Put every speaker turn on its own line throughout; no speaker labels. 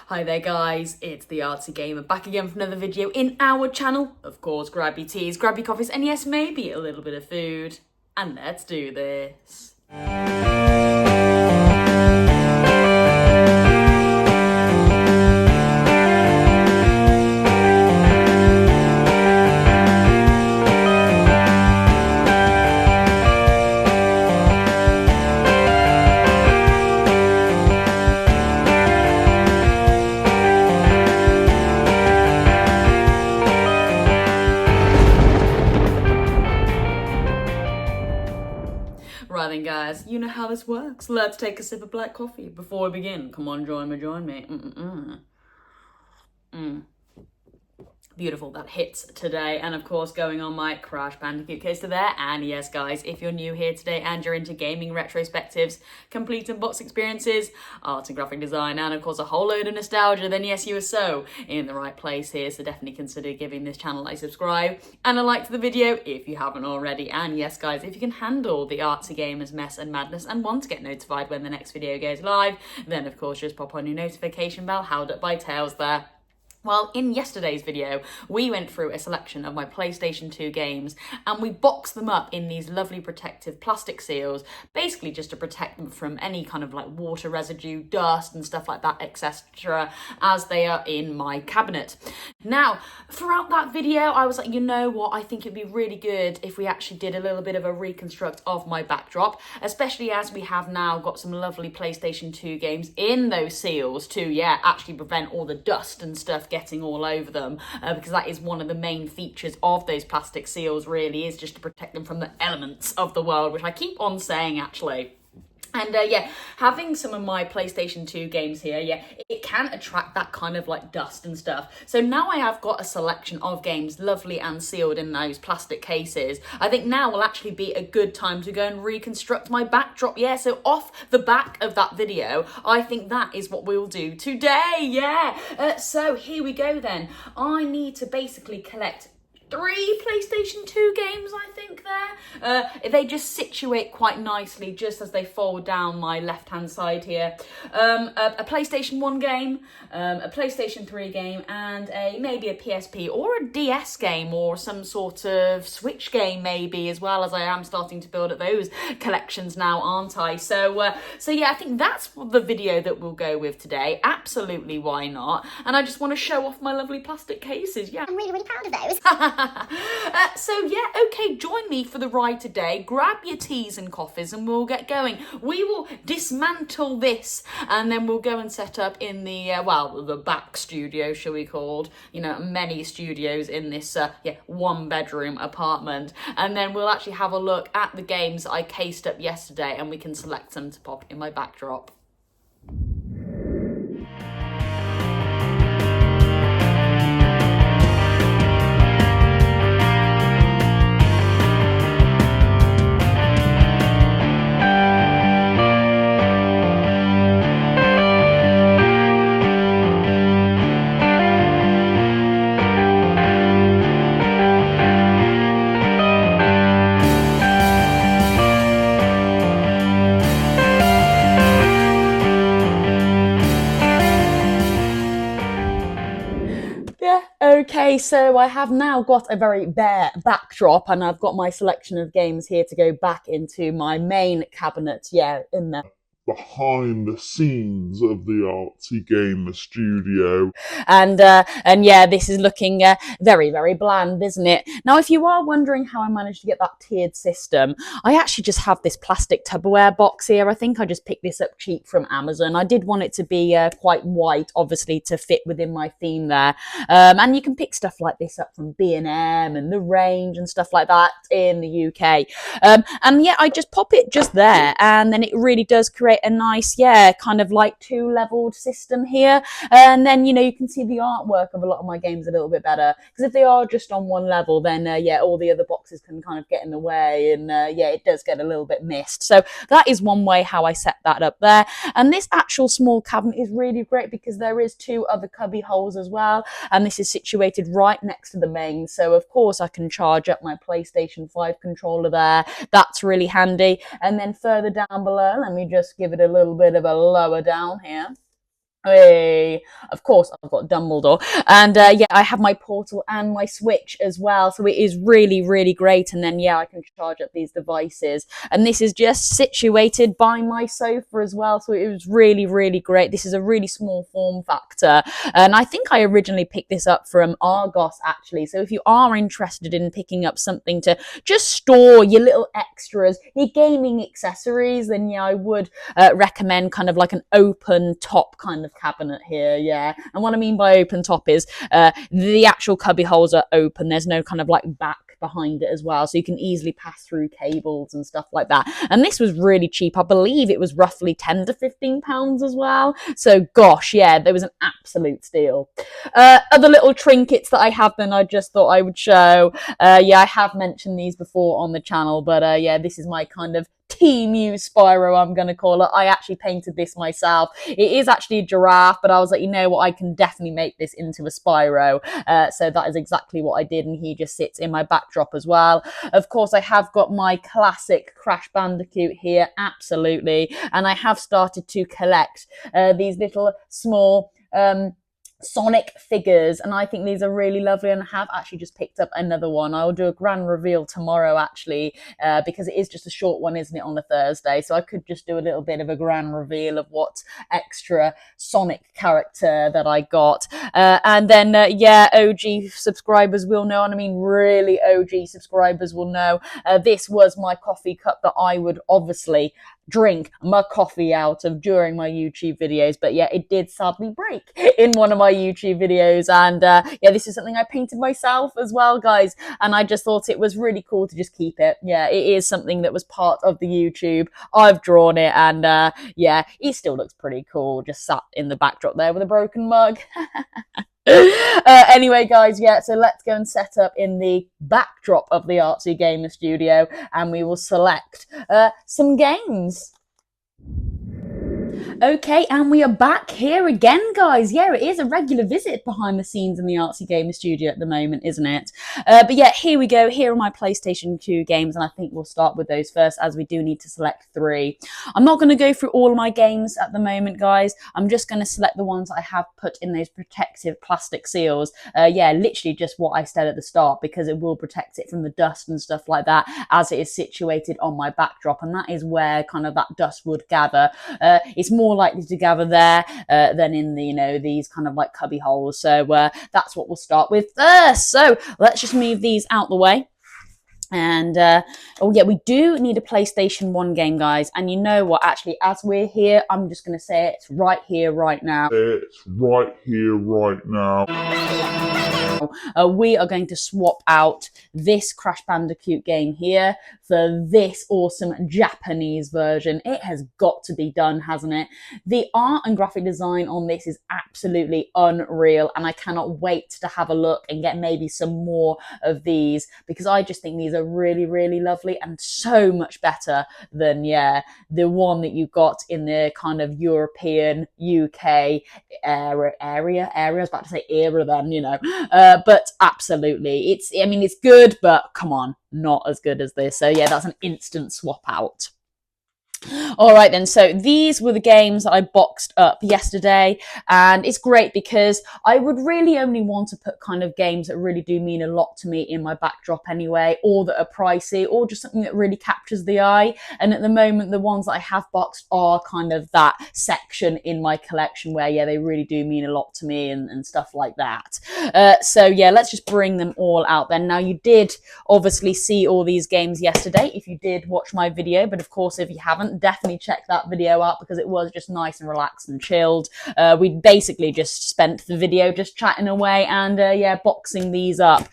Hi there guys, it's the Artsy Gamer back again for another video in our channel. Of course, grab your teas, grab your coffees, and yes, maybe a little bit of food. And let's do this. Right then guys, you know how this works. Let's take a sip of black coffee before we begin. Come on, join me. Beautiful, that hits today, and of course going on my Crash Bandicoot coaster there. And yes guys, if you're new here today and you're into gaming retrospectives, complete unbox experiences, art and graphic design, and of course a whole load of nostalgia, then yes, you are so in the right place here. So definitely consider giving this channel a subscribe and a like to the video if you haven't already. And yes guys, if you can handle the Artsy Gamers mess and madness and want to get notified when the next video goes live, then of course just pop on your notification bell, held up by Tails there. Well, in yesterday's video, we went through a selection of my PlayStation 2 games and we boxed them up in these lovely protective plastic seals, basically just to protect them from any kind of like water residue, dust and stuff like that, etc., as they are in my cabinet. Now, throughout that video, I was like, you know what, I think it'd be really good if we actually did a little bit of a reconstruct of my backdrop, especially as we have now got some lovely PlayStation 2 games in those seals to, actually prevent all the dust and stuff getting all over them, because that is one of the main features of those plastic seals, really, is just to protect them from the elements of the world, which I keep on saying actually. And having some of my PlayStation 2 games here, it can attract that kind of like dust and stuff. So now I have got a selection of games lovely and sealed in those plastic cases. I think now will actually be a good time to go and reconstruct my backdrop. So off the back of that video, I think that is what we'll do today. So here we go then. I need to basically collect 3 PlayStation 2 games, I think there. They just situate quite nicely just as they fold down my left-hand side here. A PlayStation 1 game, a PlayStation 3 game, and maybe a PSP or a DS game or some sort of Switch game maybe, as well, as I am starting to build up those collections now, aren't I? So yeah, I think that's the video that we'll go with today. Absolutely, why not? And I just want to show off my lovely plastic cases.
I'm really proud of those.
Okay, join me for the ride today. Grab your teas and coffees and we'll get going. We will dismantle this and then we'll go and set up in the, the back studio, shall we call, many studios in this, one bedroom apartment. And then we'll actually have a look at the games I cased up yesterday and we can select them to pop in my backdrop. Okay, so I have now got a very bare backdrop and I've got my selection of games here to go back into my main cabinet, in there.
Behind the scenes of the Artsy Gamer studio.
And this is looking very, very bland, isn't it? Now, if you are wondering how I managed to get that tiered system, I actually just have this plastic Tupperware box here. I think I just picked this up cheap from Amazon. I did want it to be quite white, obviously, to fit within my theme there. And you can pick stuff like this up from B&M and The Range and stuff like that in the UK. I just pop it just there and then it really does create a nice, kind of like 2-leveled system here. And then, you can see the artwork of a lot of my games a little bit better. Because if they are just on one level, then, all the other boxes can kind of get in the way. And, it does get a little bit missed. So that is one way how I set that up there. And this actual small cabinet is really great because there is 2 other cubby holes as well. And this is situated right next to the main. So, of course, I can charge up my PlayStation 5 controller there. That's really handy. And then further down below, let me just give it a little bit of a lower down here. Hey, of course, I've got Dumbledore. And yeah, I have my Portal and my Switch as well. So it is really, really great. And then, yeah, I can charge up these devices. And this is just situated by my sofa as well. So it was really, really great. This is a really small form factor. And I think I originally picked this up from Argos, actually. So if you are interested in picking up something to just store your little extras, your gaming accessories, then yeah, I would recommend kind of like an open top kind of cabinet here. Yeah, and what I mean by open top is the actual cubby holes are open. There's no kind of like back behind it as well, so you can easily pass through cables and stuff like that. And this was really cheap. I believe it was roughly £10 to £15 as well. So gosh, yeah, there was an absolute steal. Other little trinkets that I have, then I just thought I would show. Yeah, I have mentioned these before on the channel, but yeah, this is my kind of Temu Spyro, I'm going to call it. I actually painted this myself. It is actually a giraffe, but I was like, you know what, I can definitely make this into a Spyro. So that is exactly what I did, and he just sits in my backdrop as well. Of course, I have got my classic Crash Bandicoot here, absolutely. And I have started to collect these little small Sonic figures, and I think these are really lovely, and I have actually just picked up another one. I'll do a grand reveal tomorrow, actually, because it is just a short one, isn't it, on a Thursday, so I could just do a little bit of a grand reveal of what extra Sonic character that I got. And then yeah, OG subscribers will know, and I mean really OG subscribers will know, this was my coffee cup that I would obviously drink my coffee out of during my YouTube videos. But yeah, it did sadly break in one of my YouTube videos. And yeah, this is something I painted myself as well, guys. And I just thought it was really cool to just keep it. Yeah, it is something that was part of the YouTube. I've drawn it, and yeah, it still looks pretty cool, just sat in the backdrop there with a broken mug. Anyway, guys, yeah, so let's go and set up in the backdrop of the Artsy Gamer Studio, and we will select some games. Okay, and we are back here again, guys. Yeah, it is a regular visit behind the scenes in the Artsy Gamer Studio at the moment, isn't it? But yeah, here we go. Here are my PlayStation 2 games, and I think we'll start with those first, as we do need to select 3. I'm not going to go through all of my games at the moment, guys. I'm just going to select the ones I have put in those protective plastic seals. Yeah, literally just what I said at the start, because it will protect it from the dust and stuff like that, as it is situated on my backdrop, and that is where kind of that dust would gather. It's more likely to gather there than in the, you know, these kind of like cubby holes. So that's what we'll start with first. So let's just move these out the way. And oh yeah, we do need a PlayStation 1 game, guys. And you know what, actually, as we're here, I'm just going to say it. It's right here, right now.
It's right here, right now.
We are going to swap out this Crash Bandicoot game here for this awesome Japanese version. It has got to be done, hasn't it? The art and graphic design on this is absolutely unreal, and I cannot wait to have a look and get maybe some more of these, because I just think these are really, really lovely and so much better than, yeah, the one that you got in the kind of European UK area. I was about to say era then, you know. But absolutely, I mean, it's good, but come on, not as good as this. So yeah, that's an instant swap out. All right then, so these were the games that I boxed up yesterday, and it's great because I would really only want to put kind of games that really do mean a lot to me in my backdrop anyway, or that are pricey, or just something that really captures the eye. And at the moment, the ones that I have boxed are kind of that section in my collection where, yeah, they really do mean a lot to me and stuff like that. So yeah, let's just bring them all out then. Now, you did obviously see all these games yesterday if you did watch my video, but of course, if you haven't, definitely check that video out, because it was just nice and relaxed and chilled. We basically just spent the video just chatting away and yeah, boxing these up.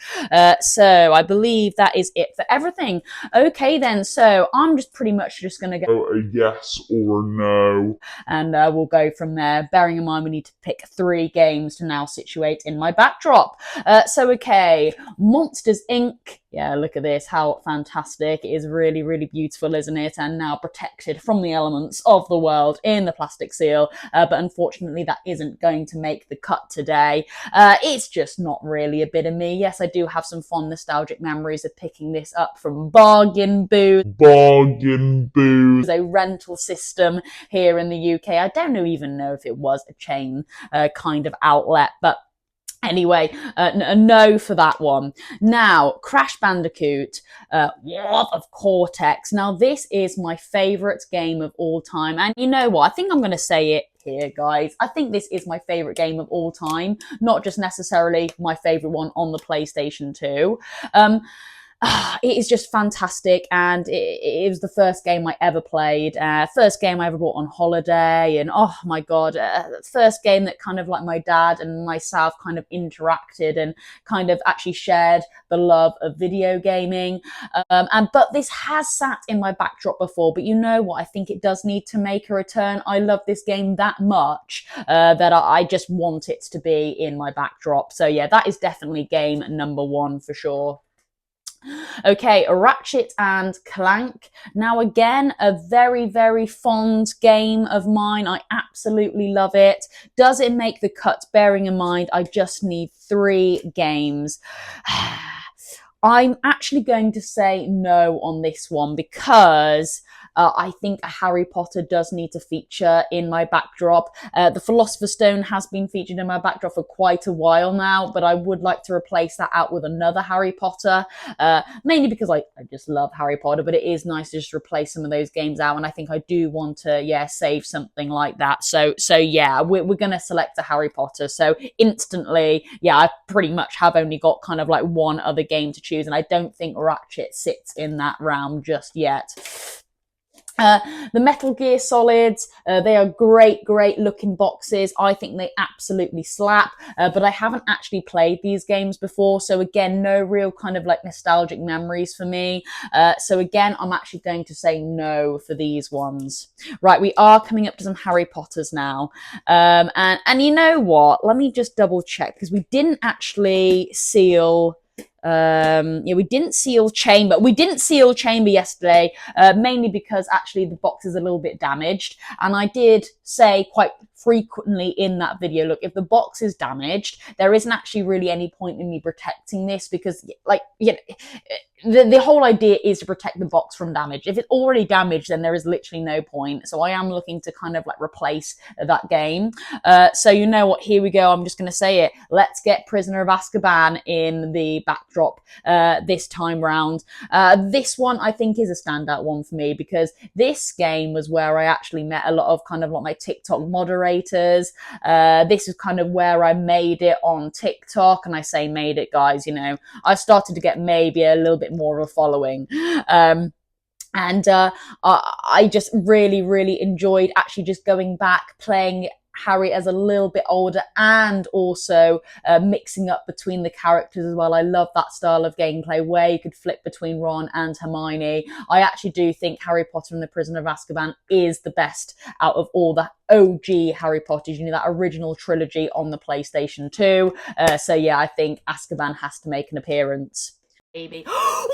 So I believe that is it for everything. Okay then, so I'm just pretty much just going to go
A yes or no.
and we'll go from there, bearing in mind we need to pick 3 games to now situate in my backdrop. So okay, Monsters Inc., Yeah, look at this. How fantastic. It is really, really beautiful, isn't it? And now protected from the elements of the world in the plastic seal. But unfortunately, that isn't going to make the cut today. It's just not really a bit of me. Yes, I do have some fond nostalgic memories of picking this up from Bargain Booth.
Bargain Booth.
A rental system here in the UK. I don't even know if it was a chain kind of outlet, but anyway, a no for that one. Now, Crash Bandicoot, War of Cortex. Now, this is my favourite game of all time. And you know what? I think I'm going to say it here, guys. I think this is my favourite game of all time. Not just necessarily my favourite one on the PlayStation 2. It is just fantastic, and it was the first game I ever played, first game I ever bought on holiday, and oh my god, first game that kind of like my dad and myself kind of interacted and kind of actually shared the love of video gaming. But this has sat in my backdrop before, but you know what, I think it does need to make a return. I love this game that much that I just want it to be in my backdrop. So yeah, that is definitely game number one for sure. Okay, Ratchet and Clank. Now again, a very, very fond game of mine. I absolutely love it. Does it make the cut? Bearing in mind, I just need 3 games. I'm actually going to say no on this one because I think Harry Potter does need to feature in my backdrop. The Philosopher's Stone has been featured in my backdrop for quite a while now, but I would like to replace that out with another Harry Potter, mainly because I just love Harry Potter, but it is nice to just replace some of those games out, and I think I do want to, save something like that. So yeah, we're going to select a Harry Potter. So instantly, I pretty much have only got kind of like one other game to choose, and I don't think Ratchet sits in that realm just yet. The Metal Gear Solids, they are great looking boxes. I think they absolutely slap, but I haven't actually played these games before. So again, no real kind of like nostalgic memories for me. So again, I'm actually going to say no for these ones. Right, we are coming up to some Harry Potters now. And you know what? Let me just double check because we didn't actually seal... we didn't seal Chamber. We didn't seal Chamber yesterday, mainly because actually the box is a little bit damaged. And I did say quite frequently in that video, look, if the box is damaged, there isn't actually really any point in me protecting this because, like, the whole idea is to protect the box from damage. If it's already damaged, then there is literally no point. So I am looking to kind of like replace that game. So you know what? Here we go. I'm just going to say it. Let's get Prisoner of Azkaban in the backdrop this time round. This one I think is a standout one for me because this game was where I actually met a lot of kind of like my TikTok moderators. This is kind of where I made it on TikTok, and I say made it, guys. You know, I started to get maybe a little bit more of a following. I just really enjoyed actually just going back, playing Harry as a little bit older, and also mixing up between the characters as well. I love that style of gameplay where you could flip between Ron and Hermione. I actually do think Harry Potter and the Prisoner of Azkaban is the best out of all the OG Harry Potters, you know, that original trilogy on the PlayStation 2. So yeah, I think Azkaban has to make an appearance. Baby. What?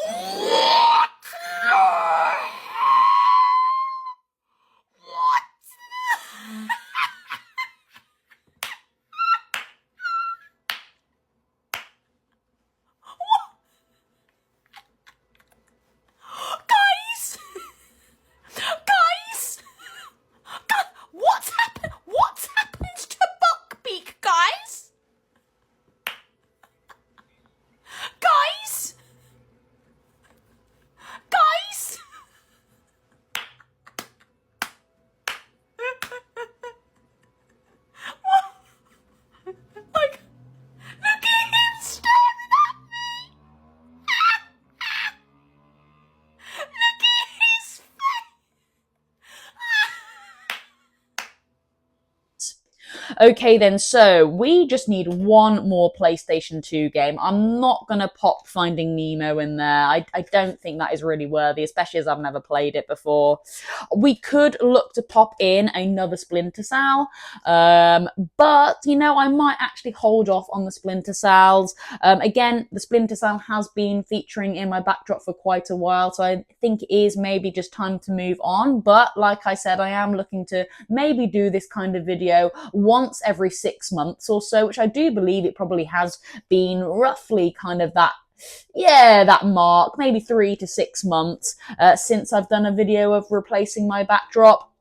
Guys! What's happened? What's happened to Buckbeak, guys? Guys? Okay then, so we just need one more PlayStation 2 game. I'm not going to pop Finding Nemo in there. I don't think that is really worthy, especially as I've never played it before. We could look to pop in another Splinter Cell, but, you know, I might actually hold off on the Splinter Cells. Again, the Splinter Cell has been featuring in my backdrop for quite a while, so I think it is maybe just time to move on. But like I said, I am looking to maybe do this kind of video once every 6 months or so, which I do believe it probably has been roughly kind of that mark, maybe 3 to 6 months since I've done a video of replacing my backdrop.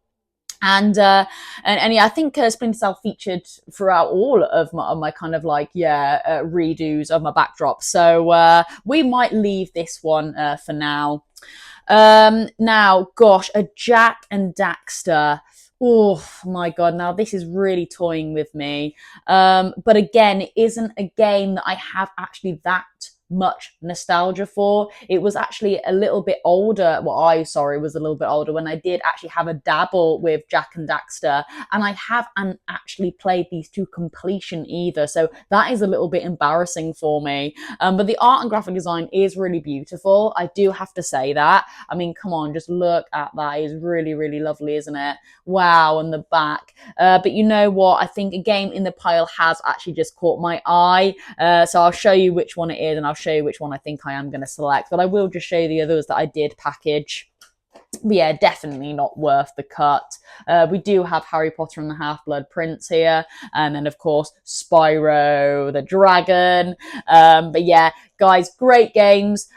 And yeah, I think Splinter Cell featured throughout all of my kind of like, redos of my backdrop. So we might leave this one for now. Now, gosh, a Jak and Daxter. Oh my god, now this is really toying with me. But again, it isn't a game that I have actually that much nostalgia for. It was actually a little bit older. Well, was a little bit older when I did actually have a dabble with Jak and Daxter, and I haven't actually played these to completion either. So that is a little bit embarrassing for me. But the art and graphic design is really beautiful. I do have to say that. I mean, come on, just look at that. It's really, really lovely, isn't it? Wow, on the back. But you know what? I think a game in the pile has actually just caught my eye. So I'll show you which one it is, and I'll show you which one I think I am going to select. But I will just show you the others that I did package. But yeah, definitely not worth the cut. We do have Harry Potter and the Half-Blood Prince here, and then of course Spyro the Dragon. But yeah, guys, great games.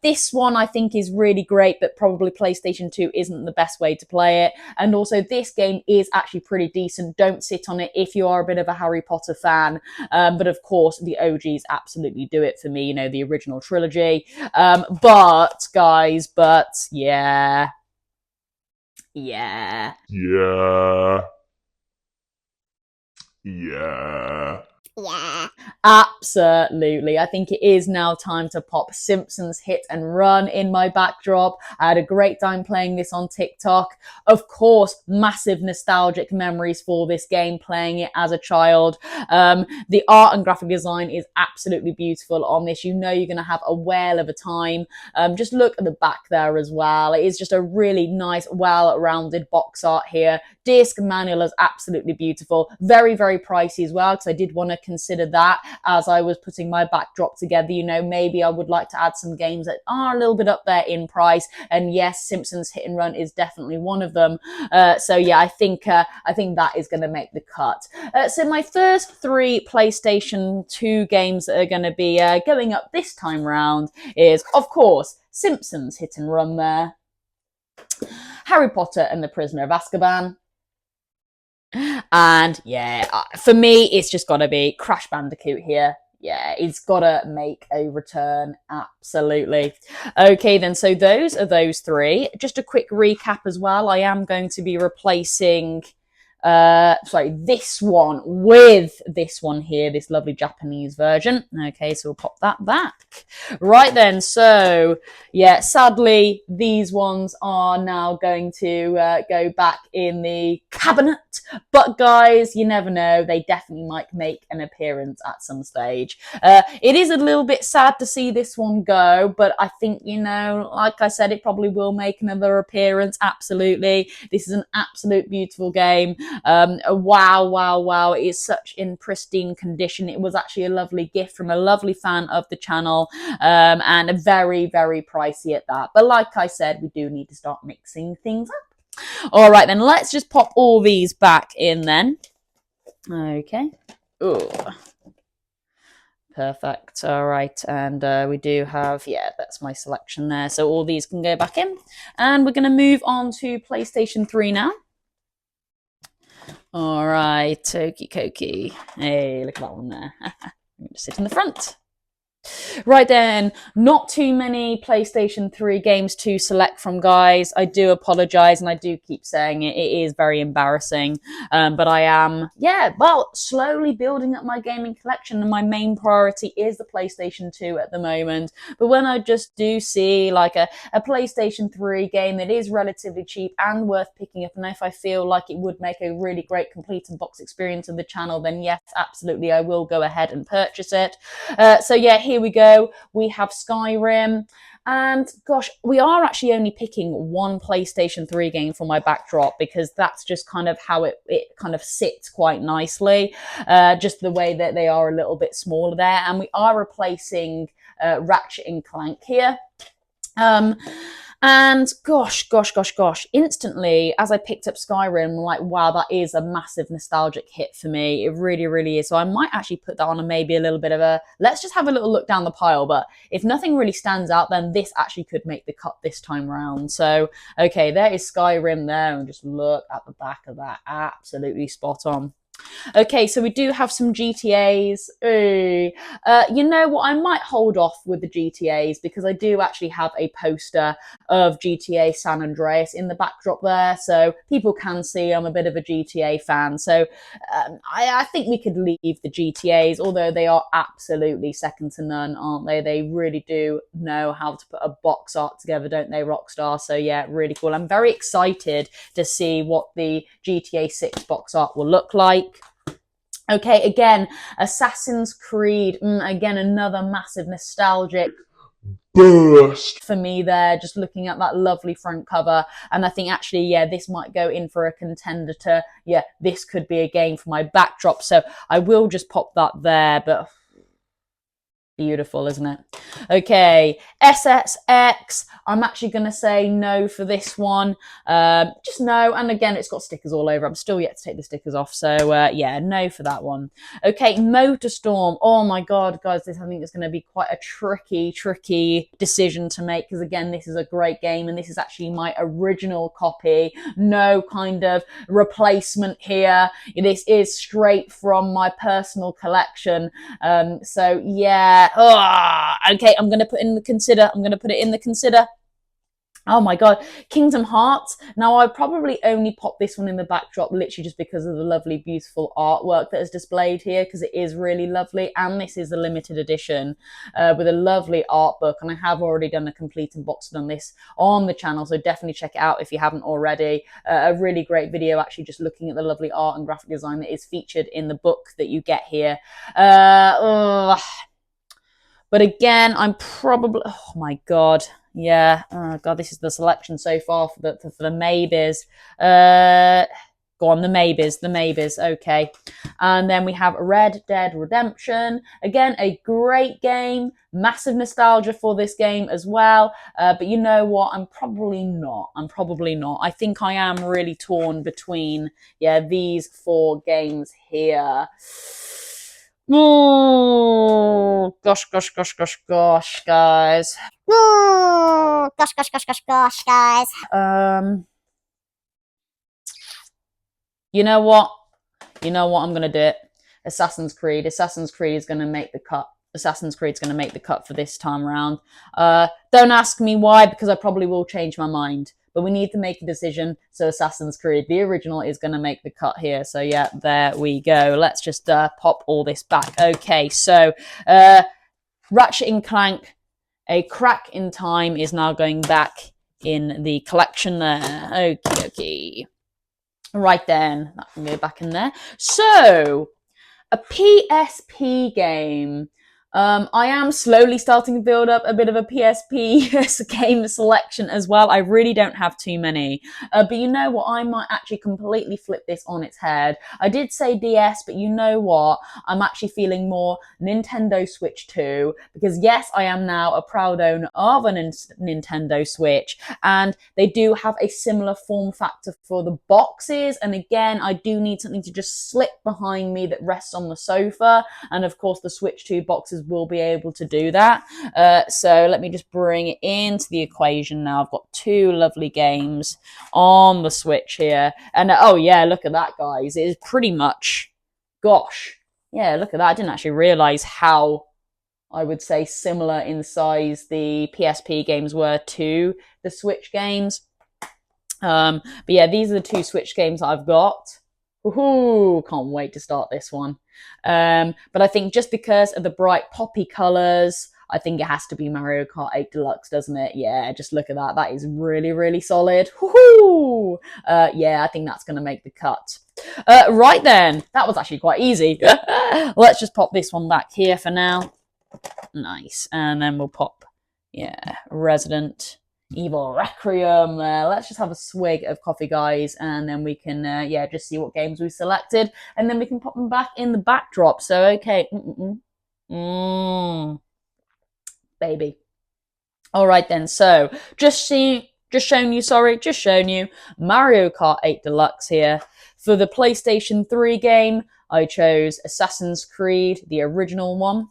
This one I think is really great, but probably PlayStation 2 isn't the best way to play it. And also this game is actually pretty decent. Don't sit on it if you are a bit of a Harry Potter fan. But of course the OGs absolutely do it for me, you know, the original trilogy. But yeah.
Yeah.
Yeah.
Absolutely. I think it is now time to pop Simpsons Hit and Run in my backdrop. I had a great time playing this on TikTok. Of course, massive nostalgic memories for this game, playing it as a child. The art and graphic design is absolutely beautiful on this. You know you're going to have a whale of a time. Just look at the back there as well. It is just a really nice, well-rounded box art here. Disc manual is absolutely beautiful. Very, very pricey as well, because I did want to consider that as I was putting my backdrop together. You know, maybe I would like to add some games that are a little bit up there in price. And yes, Simpsons Hit and Run is definitely one of them. So yeah, I think that is going to make the cut. So my first 3 PlayStation 2 games that are going to be going up this time round is, of course, Simpsons Hit and Run there. Harry Potter and the Prisoner of Azkaban. And yeah, for me, it's just got to be Crash Bandicoot here. Yeah, it's got to make a return. Absolutely. Okay, then, so those are those 3. Just a quick recap as well. I am going to be replacing this one with this one here, this lovely Japanese version. Okay, so we'll pop that back. Right then, so yeah, sadly, these ones are now going to go back in the cabinet. But guys, you never know, they definitely might make an appearance at some stage. It is a little bit sad to see this one go, but I think, you know, like I said, it probably will make another appearance. Absolutely. This is an absolute beautiful game. Wow. It is such in pristine condition. It was actually a lovely gift from a lovely fan of the channel, and a very, very pricey at that. But like I said, we do need to start mixing things up. All right, then let's just pop all these back in then. Okay. Ooh. Perfect. All right. And we do have, yeah, that's my selection there. So all these can go back in. And we're going to move on to PlayStation 3 now. All right. Okie dokie. Hey, look at that one there. Just sit in the front. Right then, not too many PlayStation 3 games to select from, guys. I do apologize, and I do keep saying it. It is very embarrassing. But I am, slowly building up my gaming collection, and my main priority is the PlayStation 2 at the moment. But when I just do see like a PlayStation 3 game that is relatively cheap and worth picking up, and if I feel like it would make a really great complete unbox experience of the channel, then yes, absolutely, I will go ahead and purchase it. So yeah, here we go. We have Skyrim. And gosh, we are actually only picking one PlayStation 3 game for my backdrop because that's just kind of how it kind of sits quite nicely. Just the way that they are a little bit smaller there. And we are replacing Ratchet and Clank here. And gosh, instantly, as I picked up Skyrim, I'm like, wow, that is a massive nostalgic hit for me. It really, really is. So I might actually put that on and maybe a little bit of a, let's just have a little look down the pile. But if nothing really stands out, then this actually could make the cut this time round. So, okay, there is Skyrim there. And just look at the back of that. Absolutely spot on. Okay, so we do have some GTAs. You know what? I might hold off with the GTAs because I do actually have a poster of GTA San Andreas in the backdrop there, so people can see I'm a bit of a GTA fan. So I think we could leave the GTAs, although they are absolutely second to none, aren't they? They really do know how to put a box art together, don't they, Rockstar? So yeah, really cool. I'm very excited to see what the GTA 6 box art will look like. Okay, again, Assassin's Creed. Again, another massive nostalgic
burst
for me there, just looking at that lovely front cover. And I think actually, yeah, this might go in for a contender to, yeah, this could be a game for my backdrop. So I will just pop that there, but beautiful, isn't it? Okay, SSX. I'm actually going to say no for this one. Just no. And again, it's got stickers all over. I'm still yet to take the stickers off. So yeah, no for that one. Okay, Motorstorm. Oh my God, guys, this I think is going to be quite a tricky decision to make because again, this is a great game and this is actually my original copy. No kind of replacement here. This is straight from my personal collection. So yeah. Okay, I'm going to put it in the consider. Oh my God, Kingdom Hearts. Now, I probably only pop this one in the backdrop literally just because of the lovely, beautiful artwork that is displayed here because it is really lovely. And this is a limited edition with a lovely art book. And I have already done a complete unboxing on this on the channel, so definitely check it out if you haven't already. A really great video actually just looking at the lovely art and graphic design that is featured in the book that you get here. But again, I'm probably, oh my God. Yeah. Oh God, this is the selection so far for the maybes. Go on, the maybes. Okay. And then we have Red Dead Redemption. Again, a great game. Massive nostalgia for this game as well. But you know what? I'm probably not. I think I am really torn between, yeah, these four games here. Oh, gosh, guys. Guys. You know what? I'm going to do it. Assassin's Creed is going to make the cut. Assassin's Creed's going to make the cut for this time around. Don't ask me why, because I probably will change my mind. But we need to make a decision. So Assassin's Creed, the original, is going to make the cut here. So yeah, there we go. Let's just pop all this back. Okay, so Ratchet and Clank, A Crack in Time is now going back in the collection there. Okay. Right then, that can go back in there. So, a PSP game. I am slowly starting to build up a bit of a PSP game selection as well. I really don't have too many. But you know what? I might actually completely flip this on its head. I did say DS, but you know what? I'm actually feeling more Nintendo Switch 2 because yes, I am now a proud owner of a Nintendo Switch and they do have a similar form factor for the boxes. And again, I do need something to just slip behind me that rests on the sofa. And of course, the Switch 2 boxes will be able to do that. So let me just bring it into the equation now. I've got two lovely games on the Switch here. And oh yeah, look at that, guys. It is pretty much, gosh. Yeah, look at that. I didn't actually realize how I would say similar in size the PSP games were to the Switch games. But yeah, these are the two Switch games that I've got. Woohoo! Can't wait to start this one. But I think just because of the bright poppy colours, I think it has to be Mario Kart 8 Deluxe, doesn't it? Yeah, just look at that. That is really, really solid. Woohoo! Yeah, I think that's going to make the cut. Right then, that was actually quite easy. Let's just pop this one back here for now. Nice. And then we'll pop, yeah, Resident Evil Requiem there. Let's just have a swig of coffee, guys, and then we can, yeah, just see what games we selected, and then we can pop them back in the backdrop. So, okay. Baby. All right, then. So, just shown you Mario Kart 8 Deluxe here. For the PlayStation 3 game, I chose Assassin's Creed, the original one.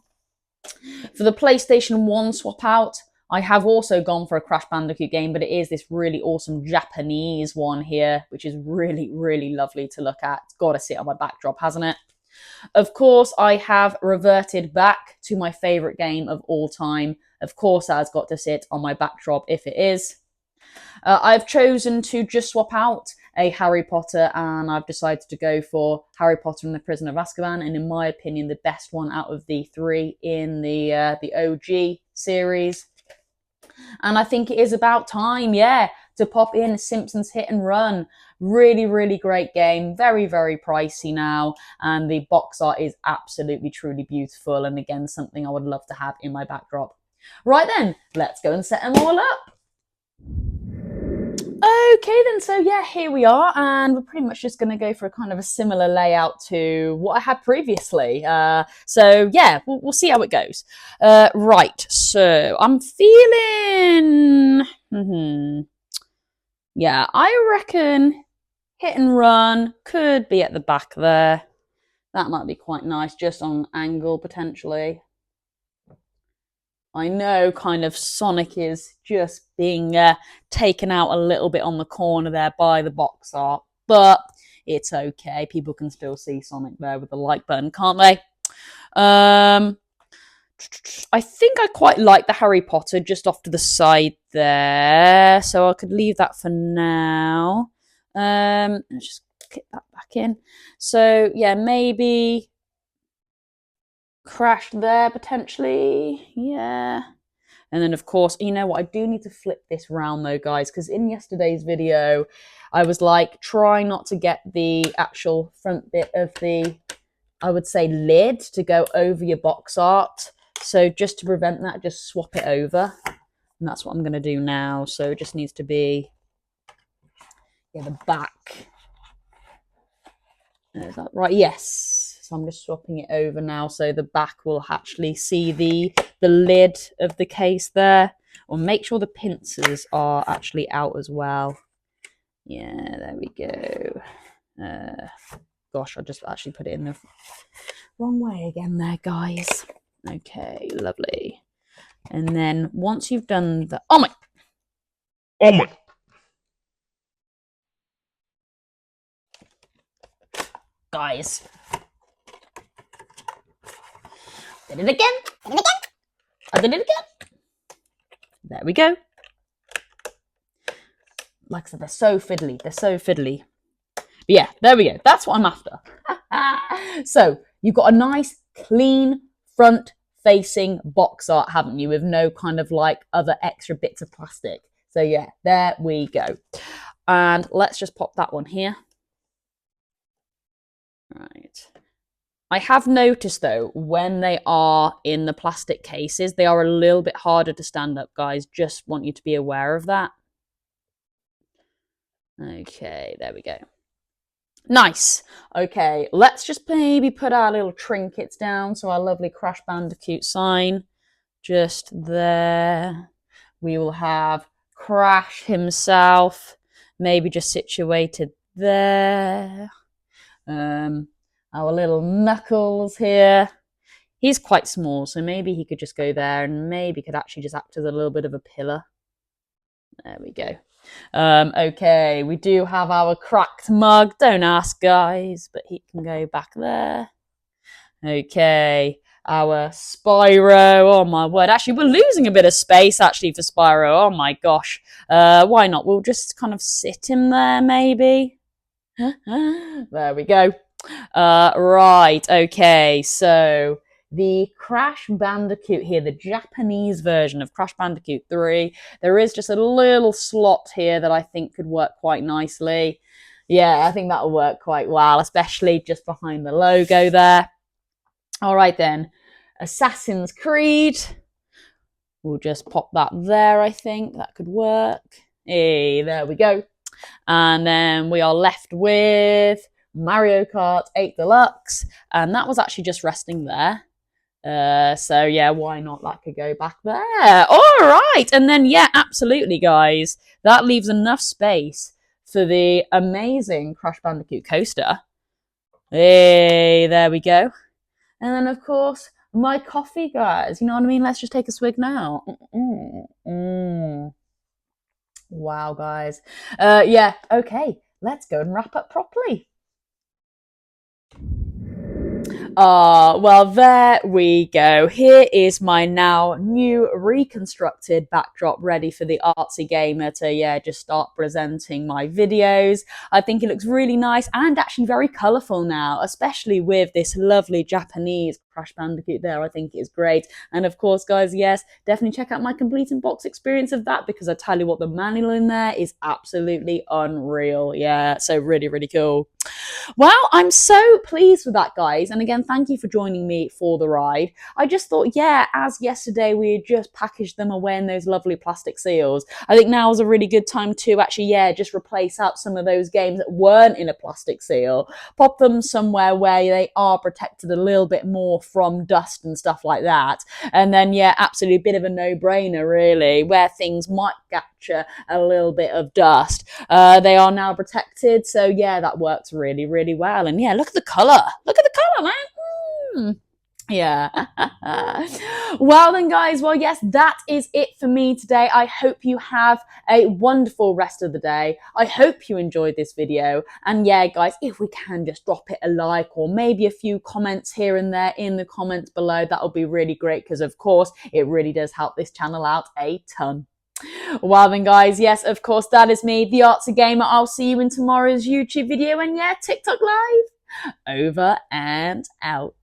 For the PlayStation 1 swap out, I have also gone for a Crash Bandicoot game, but it is this really awesome Japanese one here, which is really, really lovely to look at. It's got to sit on my backdrop, hasn't it? Of course, I have reverted back to my favourite game of all time. Of course, that has got to sit on my backdrop if it is. I've chosen to just swap out a Harry Potter, and I've decided to go for Harry Potter and the Prisoner of Azkaban, and in my opinion, the best one out of the three in the OG series. And I think it is about time, yeah, to pop in Simpsons Hit and Run. Really, really great game. Very, very pricey now. And the box art is absolutely, truly beautiful. And again, something I would love to have in my backdrop. Right then, let's go and set them all up. Okay then, so yeah, here we are, and we're pretty much just going to go for a kind of a similar layout to what I had previously. So yeah, we'll see how it goes. Right, so I'm feeling... Yeah, I reckon Hit and Run could be at the back there. That might be quite nice, just on angle, potentially. I know kind of Sonic is just being taken out a little bit on the corner there by the box art, but it's okay. People can still see Sonic there with the like button, can't they? I think I quite like the Harry Potter just off to the side there, so I could leave that for now. Let's just get that back in. So yeah, maybe Crash there potentially, yeah. And then of course, you know what, I do need to flip this round though, guys, because in yesterday's video I was like, try not to get the actual front bit of the, I would say, lid to go over your box art. So just to prevent that, just swap it over, and that's what I'm going to do now. So it just needs to be, yeah, the back. Is that right? Yes. So I'm just swapping it over now, so the back will actually see the lid of the case there. Or make sure the pincers are actually out as well. Yeah, there we go. Gosh, I just actually put it in the wrong way again there, guys. Okay, lovely. And then once you've done the... Oh my... Guys. Did it again. I did it again. There we go. Like I said, they're so fiddly. But yeah, there we go. That's what I'm after. So you've got a nice, clean, front-facing box art, haven't you? With no kind of like other extra bits of plastic. So yeah, there we go. And let's just pop that one here. Right. I have noticed though, when they are in the plastic cases, they are a little bit harder to stand up, guys. Just want you to be aware of that. Okay, there we go. Nice. Okay, let's just maybe put our little trinkets down. So our lovely Crash Bandicoot sign just there. We will have Crash himself, maybe just situated there. Our little Knuckles here. He's quite small, so maybe he could just go there, and maybe could actually just act as a little bit of a pillar. There we go. Okay, we do have our cracked mug. Don't ask, guys, but he can go back there. Okay, our Spyro. Oh my word. Actually, we're losing a bit of space actually for Spyro. Oh my gosh. Why not? We'll just kind of sit him there maybe. There we go. Right, okay, so the Crash Bandicoot here, the Japanese version of Crash Bandicoot 3, there is just a little slot here that I think could work quite nicely. Yeah, I think that'll work quite well, especially just behind the logo there. All right then, Assassin's Creed. We'll just pop that there, I think. That could work. Hey, there we go. And then we are left with Mario Kart 8 Deluxe. And that was actually just resting there. So yeah, why not? That could go back there. All right. And then, yeah, absolutely, guys. That leaves enough space for the amazing Crash Bandicoot coaster. Hey, there we go. And then, of course, my coffee, guys. You know what I mean? Let's just take a swig now. Wow, guys. Yeah, okay. Let's go and wrap up properly. Well, there we go. Here is my now new reconstructed backdrop ready for the artsy gamer to, yeah, just start presenting my videos. I think it looks really nice and actually very colourful now, especially with this lovely Japanese Crash Bandicoot there. I think it is great. And of course, guys, yes, definitely check out my complete in-box experience of that, because I tell you what, the manual in there is absolutely unreal. Yeah, so really, really cool. Well, I'm so pleased with that, guys. And again, thank you for joining me for the ride. I just thought, yeah, as yesterday we had just packaged them away in those lovely plastic seals, I think now is a really good time to actually, yeah, just replace up some of those games that weren't in a plastic seal, pop them somewhere where they are protected a little bit more from dust and stuff like that. And then, yeah, absolutely a bit of a no-brainer, really, where things might capture a little bit of dust. They are now protected. So, yeah, that works really, really well. And, yeah, look at the colour. Look at the colour, man. Yeah. Well then, guys, well, yes, that is it for me today. I hope you have a wonderful rest of the day. I hope you enjoyed this video. And yeah, guys, if we can just drop it a like or maybe a few comments here and there in the comments below, that will be really great, because of course it really does help this channel out a ton. Well then, guys, yes, of course, that is me, the Artsy Gamer. I'll see you in tomorrow's YouTube video, and yeah, TikTok Live over and out.